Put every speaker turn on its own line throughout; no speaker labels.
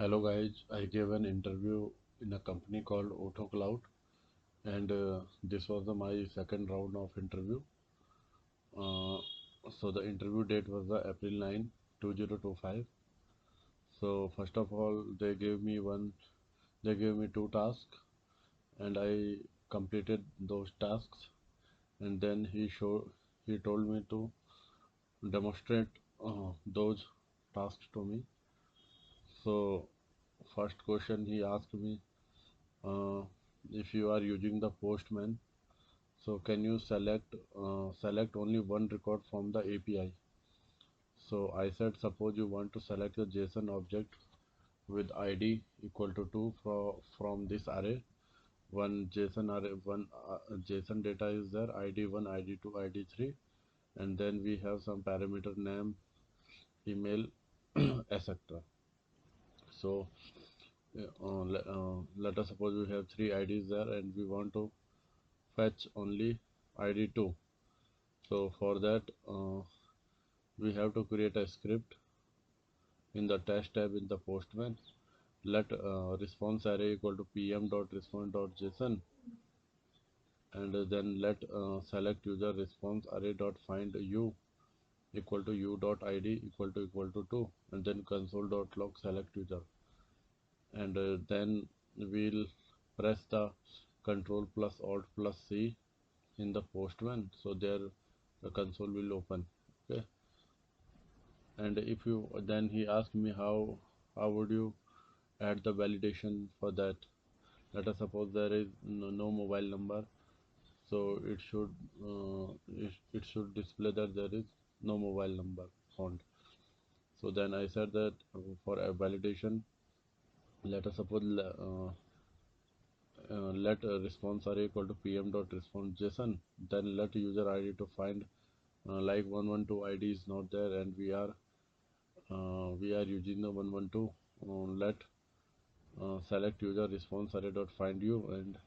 Hello guys, I gave an interview in a company called Utho Cloud, and this was my second round of interview. Uh, so the interview date was the April 9, 2025. So first of all, they gave me two tasks, and I completed those tasks. And then he told me to demonstrate those tasks to me. So first question he asked me, uh, if you are using the Postman, so can you select only one record from the API? So I said, suppose you want to select the JSON object with ID equal to 2 from this array. One JSON data is there, ID1, ID2, ID3, and then we have some parameter name, email, etc. So let us suppose we have three IDs there and we want to fetch only ID2. So for that, we have to create a script in the test tab in the Postman. Let response array equal to pm.response.json, and then let select user response array dot find u equal to u.id equal to 2, and then console.log select user, and then we'll press the control plus alt plus c in the Postman, so there the console will open. Okay, and if you then he asked me how would you add the validation for that. Let us suppose there is no mobile number, so it should display that there is no mobile number found. So then I said that for a validation, let us suppose let response array equal to pm dot response json, then let user id to find, like 112 id is not there and we are using the 112. Let select user response array dot find you, and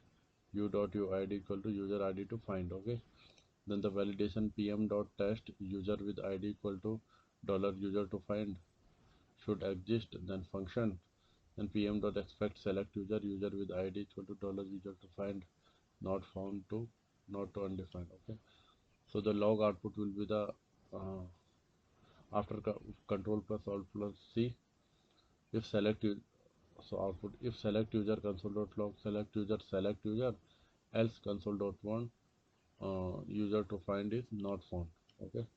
u dot uid equal to user id to find. Okay, then the validation pm dot test user with id equal to dollar user to find should exist, then function, then pm dot expect select user with id equal to dollar user to find not found to not to undefined. Okay, so the log output will be the uh, after control plus alt plus c, if so output if select user console dot log select user, else console dot warn user to find is not found. Okay,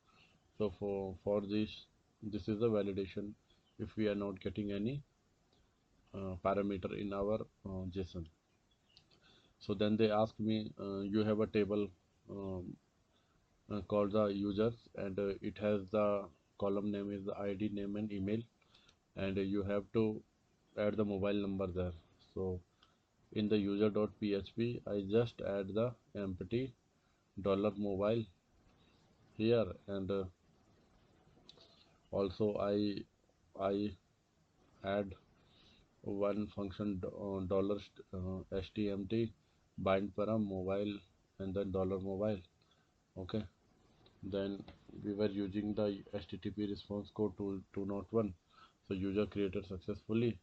so for this is the validation if we are not getting any parameter in our JSON. So then they asked me, you have a table um, called the users, and it has the column name is the ID, name, and email, and you have to add the mobile number there. So in the user.php, I just add the empty dollar mobile here, and also I add one function dollar stmt bind param mobile, and then dollar mobile. Okay, then we were using the http response code to 201, so user created successfully,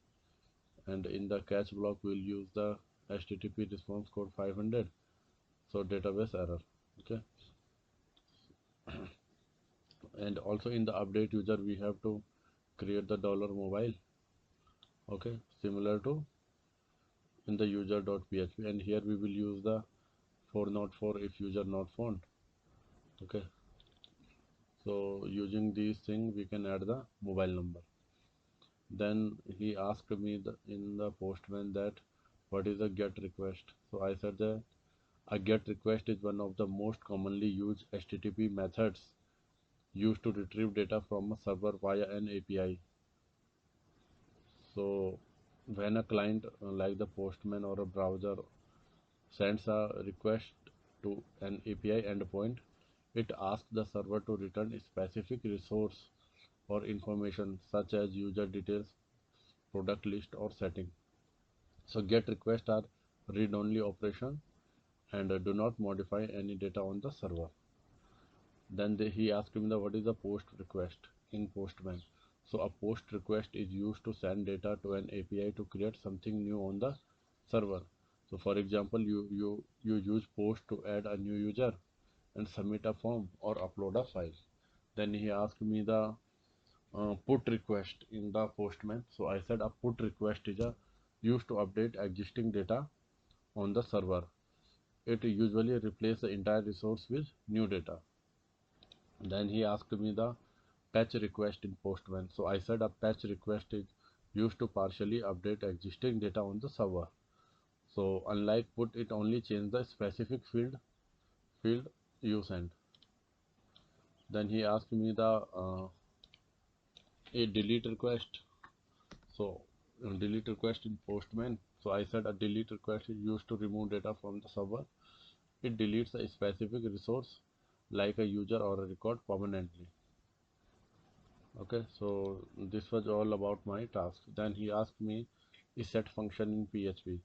and in the catch block we'll use the http response code 500, so database error. Okay, and also in the update user we have to create the dollar mobile. Okay, similar to in the user.php, and here we will use the 404 if user not found. Okay, so using these things we can add the mobile number. Then he asked me in the Postman that what is a get request. So I said that a get request is one of the most commonly used http methods used to retrieve data from a server via an API. So when a client like the Postman or a browser sends a request to an API endpoint, it asks the server to return a specific resource or information such as user details, product list, or setting. So get requests are read-only operation and do not modify any data on the server. Then he asked me what is the post request in Postman. So a post request is used to send data to an API to create something new on the server. So for example, you use post to add a new user and submit a form or upload a file. Then he asked me the put request in the Postman. So I said a put request is a used to update existing data on the server. It usually replaces the entire resource with new data. Then he asked me the patch request in Postman. So I said a patch request is used to partially update existing data on the server. So unlike put, it only changes the specific field you send. Then he asked me the a delete request. So delete request in Postman. So I said a delete request is used to remove data from the server. It deletes a specific resource like a user or a record permanently. Okay, so this was all about my task. Then he asked me is set function in PHP.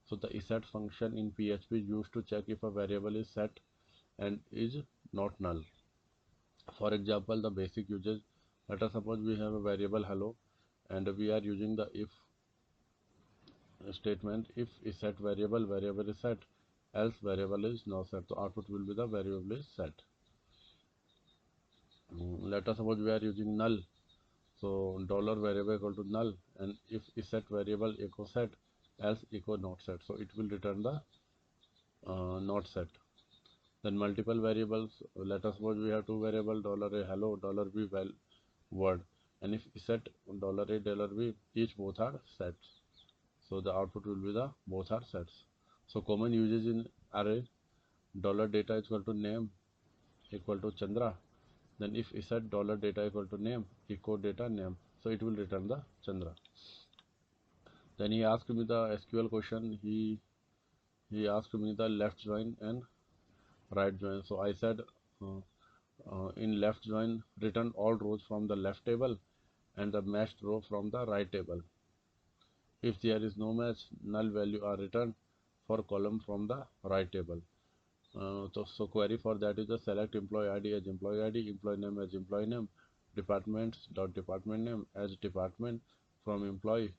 So the set function in PHP is used to check if a variable is set and is not null. For example, the basic usage, let us suppose we have a variable hello and we are using the if statement. If is set variable is set, else variable is not set. So output will be the variable is set. Let us suppose we are using null. So dollar variable equal to null, and if is set variable echo set, else echo not set. So it will return the not set. Then multiple variables. Let us suppose we have two variable dollar a hello, dollar b word, and if is set dollar a dollar b, each both are sets. So the output will be the both are sets. So common uses in array, dollar data is equal to name equal to Chandra. Then if is set dollar data equal to name, echo data name, so it will return the Chandra. Then he asked me the SQL question. He asked me the left join and right join. So I said in left join return all rows from the left table and the matched row from the right table. If there is no match, null value are returned for column from the right table. So query for that is the select employee ID as employee ID, employee name as employee name, departments dot department name as department from employee.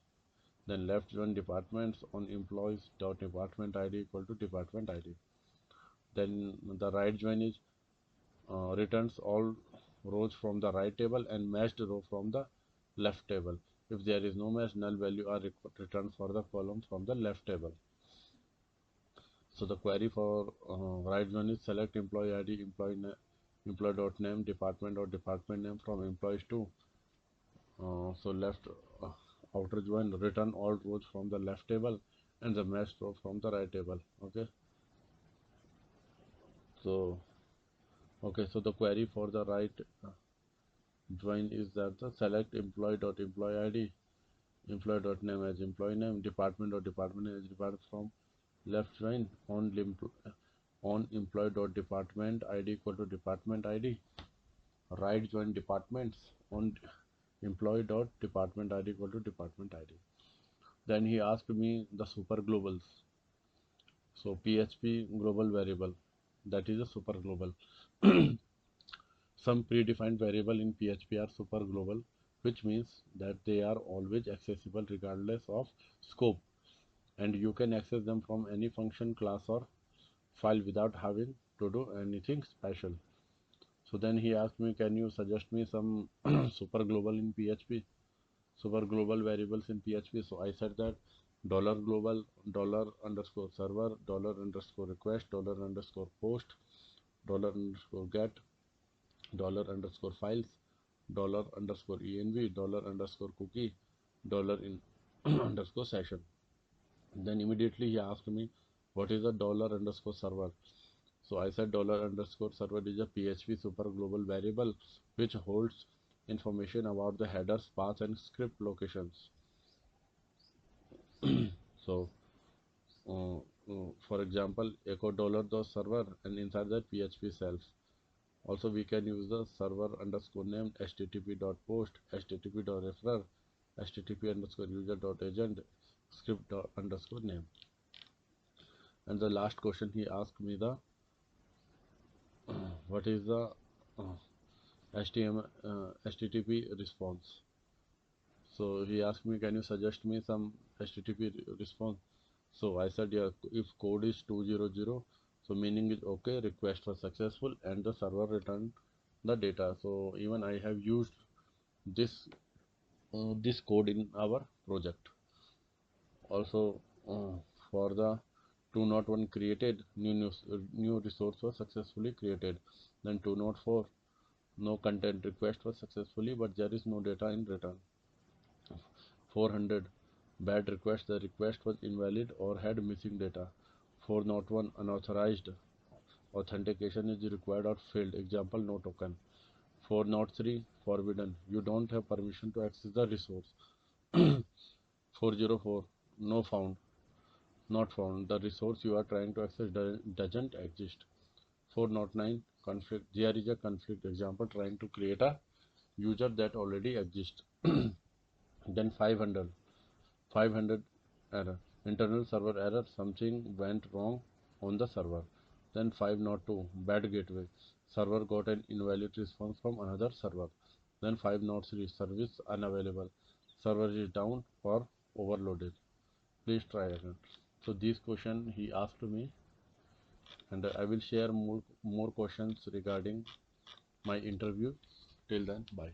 Then left join departments on employees dot department ID equal to department ID. Then the right join is returns all rows from the right table and matched row from the left table. If there is no match, null value are returned for the column from the left table. So the query for right join is select employee ID, employee dot name, department or department name from employees to. So left outer join return all rows from the left table and the matched row from the right table. Okay. So so the query for the right join is that the select employee dot employee ID, employee dot name as employee name, department dot department name as department from left join on employee dot department ID equal to department ID, right join departments on employee dot department ID equal to department ID. Then he asked me the super globals. So PHP global variable, that is a super global. Some predefined variable in PHP are super global, which means that they are always accessible regardless of scope, and you can access them from any function, class or file without having to do anything special. So then he asked me, can you suggest me some super global in PHP, super global variables in PHP? So I said that dollar global, dollar underscore server, dollar underscore request, dollar underscore post, dollar underscore get, dollar underscore files, dollar underscore env, dollar underscore cookie, dollar in underscore session. Then immediately he asked me, what is a dollar underscore server? So I said dollar underscore server is a PHP super global variable which holds information about the headers, paths and script locations. So for example, echo dollar the server and inside that PHP self. Also we can use the server underscore name http.post, http.referrer, http underscore user.agent, script underscore name. And the last question he asked me the what is the HTTP response. So he asked me, can you suggest me some HTTP response? So I said, yeah, if code is 200, so meaning is okay, request was successful, and the server returned the data. So even I have used this this code in our project. Also, for the 201 created, new resource was successfully created. Then 204, no content request was successfully, but there is no data in return. 400, bad request, the request was invalid or had missing data. 401, unauthorized authentication is required or failed, example no token. 403, forbidden, you don't have permission to access the resource. 404, no found, not found, the resource you are trying to access doesn't exist. 409, conflict, there is a conflict, example trying to create a user that already exists. Then 500 error, internal server error, something went wrong on the server. Then 502, bad gateway, server got an invalid response from another server. Then 503, service unavailable, server is down or overloaded, please try again. So this question he asked me, and I will share more questions regarding my interview. Till then, bye.